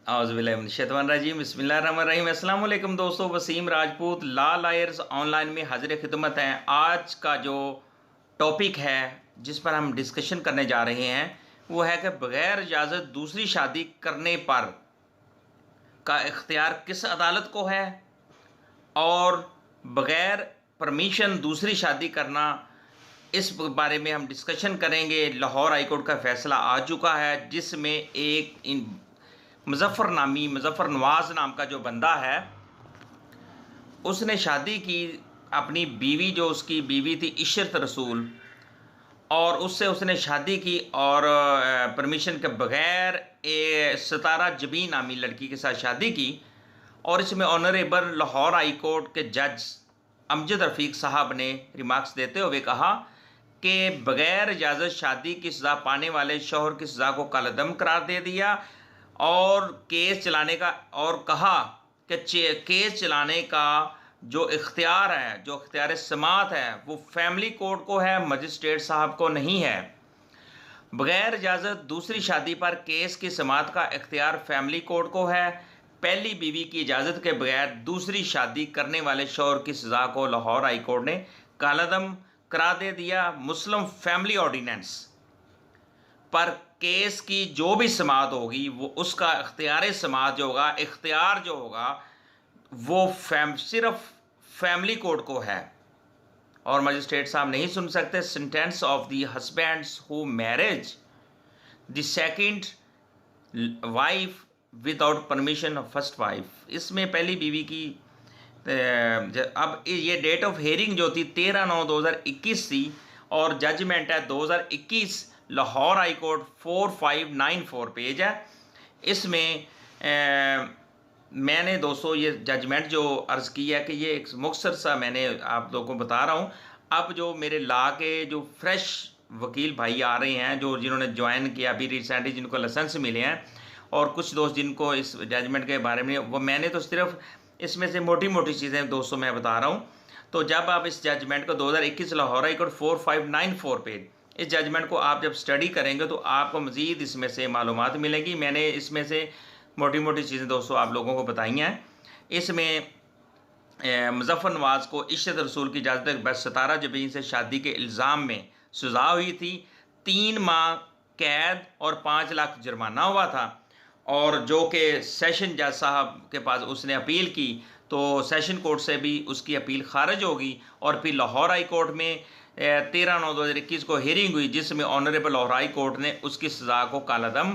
औज़ुबिल्लाहिमिनश्शैतानिर्रजीम बिस्मिल्लाहिर्रहमानिर्रहीम। अस्सलाम वालेकुम दोस्तों, वसीम राजपूत ला लायर्स ऑनलाइन में हाजिर खिदमत हैं। आज का जो टॉपिक है जिस पर हम डिस्कशन करने जा रहे हैं वो है कि बग़ैर इजाज़त दूसरी शादी करने पर का इख्तियार किस अदालत को है, और बग़ैर परमिशन दूसरी शादी करना, इस बारे में हम डिस्कशन करेंगे। लाहौर हाई कोर्ट का फ़ैसला आ चुका है जिसमें एक मुज़फ़्फ़र नवाज़ नाम का जो बंदा है उसने शादी की अपनी बीवी, जो उसकी बीवी थी इशरत रसूल, और उससे उसने शादी की और परमिशन के बग़ैर सितारा जबीन नामी लड़की के साथ शादी की। और इसमें ऑनरेबल लाहौर हाई कोर्ट के जज अमजद रफ़ीक साहब ने रिमार्क्स देते हुए कहा कि बग़ैर इजाज़त शादी की सज़ा पाने वाले शौहर की सज़ा को कालअदम करार दे दिया और केस चलाने का, और कहा कि केस चलाने का जो इख्तियार है, जो इख्तियार समात है, वो फैमिली कोर्ट को है, मजिस्ट्रेट साहब को नहीं है। बग़ैर इजाज़त दूसरी शादी पर केस की समात का इख्तियार फैमिली कोर्ट को है। पहली बीवी की इजाज़त के बगैर दूसरी शादी करने वाले शौहर की सज़ा को लाहौर हाई कोर्ट ने कालअदम करा दे दिया। मुस्लिम फैमिली ऑर्डिनेंस पर केस की जो भी समात होगी वो उसका इख्तियार समात जो होगा, इख्तियार जो होगा वो सिर्फ फैमिली कोर्ट को है और मजिस्ट्रेट साहब नहीं सुन सकते। Sentence of the husbands who marriage the second wife without permission of first wife, इसमें पहली बीवी की अब ये डेट ऑफ हेयरिंग जो थी 13/9/2021 थी और जजमेंट है 2021, लाहौर हाई कोर्ट 4594 पेज है। इसमें मैंने दोस्तों ये जजमेंट जो अर्ज़ की है कि ये एक मुख्तसर सा मैंने आप लोगों को बता रहा हूँ। अब जो मेरे ला के जो फ्रेश वकील भाई आ रहे हैं, जो जिन्होंने ज्वाइन किया अभी रिसेंटली, जिनको लाइसेंस मिले हैं, और कुछ दोस्त जिनको इस जजमेंट के बारे में, वो मैंने तो सिर्फ इसमें से मोटी मोटी चीज़ें दोस्तों मैं बता रहा हूँ। तो जब आप इस जजमेंट को 2021 लाहौर हाई कोर्ट 4594 पेज, इस जजमेंट को आप जब स्टडी करेंगे तो आपको मज़ीद इसमें से मालूमात मिलेंगी। मैंने इसमें से मोटी मोटी चीज़ें दोस्तों आप लोगों को बताई हैं। इसमें मुज़फ़्फ़र नवाज़ को इशरत रसूल की इजाज़त के बगैर सितारा जबीन से शादी के इल्ज़ाम में सज़ा हुई थी। 3 माह कैद और 5 लाख जुर्माना हुआ था, और जो कि सेशन जज साहब के पास उसने अपील की तो सेशन कोर्ट से भी उसकी अपील खारिज होगी। और फिर लाहौर हाई कोर्ट में 13/9/2021 को हियरिंग हुई जिसमें ऑनरेबल लाहौर हाई कोर्ट ने उसकी सज़ा को कालअदम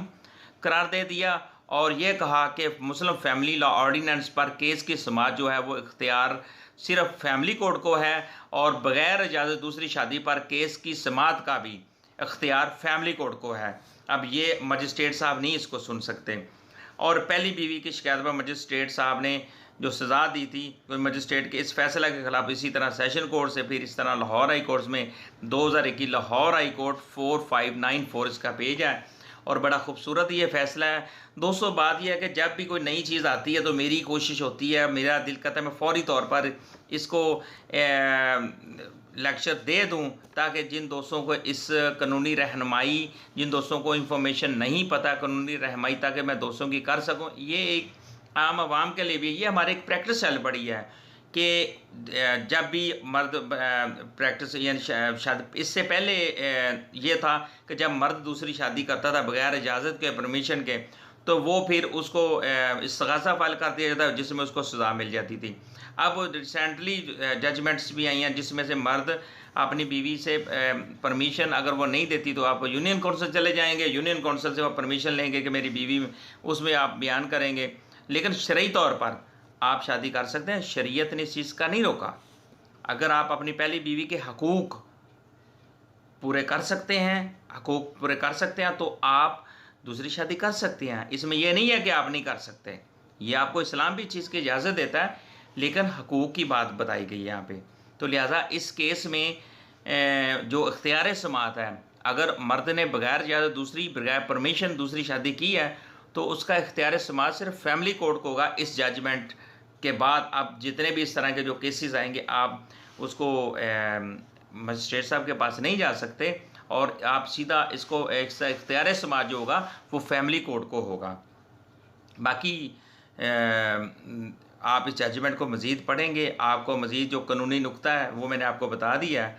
करार दे दिया और ये कहा कि मुस्लिम फैमिली लॉ ऑर्डिनेंस पर केस की समात जो है वो इख्तियार सिर्फ फैमिली कोर्ट को है, और बग़ैर इजाज़त दूसरी शादी पर केस की समात का भी इख्तियार फैमिली कोर्ट को है। अब ये मजिस्ट्रेट साहब नहीं इसको सुन सकते। और पहली बीवी की शिकायत पर मजिस्ट्रेट साहब ने जो सज़ा दी थी, तो मजिस्ट्रेट के इस फैसले के खिलाफ इसी तरह सेशन कोर्ट से, फिर इस तरह लाहौर हाई कोर्ट में 2021 लाहौर हाई कोर्ट 4594 इसका पेज है, और बड़ा खूबसूरत ये फ़ैसला है दोस्तों। बात यह है कि जब भी कोई नई चीज़ आती है तो मेरी कोशिश होती है, मेरा दिल करता है मैं फ़ौरी तौर पर इसको लेक्चर दे दूं, ताकि जिन दोस्तों को इस कानूनी रहनुमाई, जिन दोस्तों को इंफॉर्मेशन नहीं पता कानूनी रहनुमाई, ताकि मैं दोस्तों की कर सकूं। ये एक आम आवाम के लिए भी ये हमारी एक प्रैक्टिस चल पड़ी है कि जब भी मर्द प्रैक्टिस, यानी शादी, इससे पहले ये था कि जब मर्द दूसरी शादी करता था बग़ैर इजाज़त के, परमिशन के, तो वो फिर उसको इस्तग़ासा फाइल कर दिया जाता है जिसमें उसको सज़ा मिल जाती थी। अब रिसेंटली जजमेंट्स भी आई हैं जिसमें से मर्द अपनी बीवी से परमिशन अगर वो नहीं देती तो आप यूनियन काउंसिल चले जाएंगे, यूनियन काउंसिल से वो परमिशन लेंगे कि मेरी बीवी, उसमें आप बयान करेंगे। लेकिन शरई तौर पर आप शादी कर सकते हैं, शरीयत ने इस चीज़ का नहीं रोका। अगर आप अपनी पहली बीवी के हकूक़ पूरे कर सकते हैं, हकूक़ पूरे कर सकते हैं, तो आप दूसरी शादी कर सकते हैं। इसमें यह नहीं है कि आप नहीं कर सकते, ये आपको इस्लाम भी चीज़ की इजाज़त देता है, लेकिन हकूक़ की बात बताई गई है यहाँ पे। तो लिहाजा इस केस में जो इख्तियार समात है, अगर मर्द ने बग़ैर इजाज़त बग़ैर परमिशन दूसरी शादी की है तो उसका इख्तियार समात सिर्फ फैमिली कोर्ट को होगा। इस जजमेंट के बाद आप जितने भी इस तरह के जो केसेस आएंगे आप उसको मजिस्ट्रेट साहब के पास नहीं जा सकते, और आप सीधा इसको एक इख्तियार समात जो होगा वो फैमिली कोर्ट को होगा। बाकी आप इस जजमेंट को मज़ीद पढ़ेंगे, आपको मज़ीद जो कानूनी नुक्ता है वो मैंने आपको बता दिया है।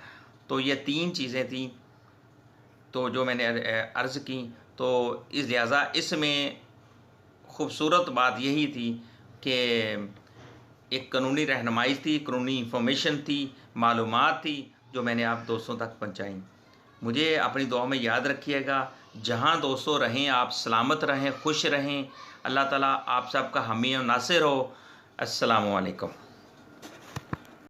तो ये 3 चीज़ें थी तो जो मैंने अर्ज़ की, तो इस लिहाजा इसमें ख़ूबसूरत बात यही थी कि एक कानूनी रहनुमाई थी, कानूनी इंफॉर्मेशन थी, मालूमात थी जो मैंने आप दोस्तों तक पहुँचाई। मुझे अपनी दुआ में याद रखिएगा। जहाँ दोस्तों रहें आप सलामत रहें, खुश रहें। अल्लाह ताला आप सबका हामी और नासिर हो। अस्सलामु अलैकुम।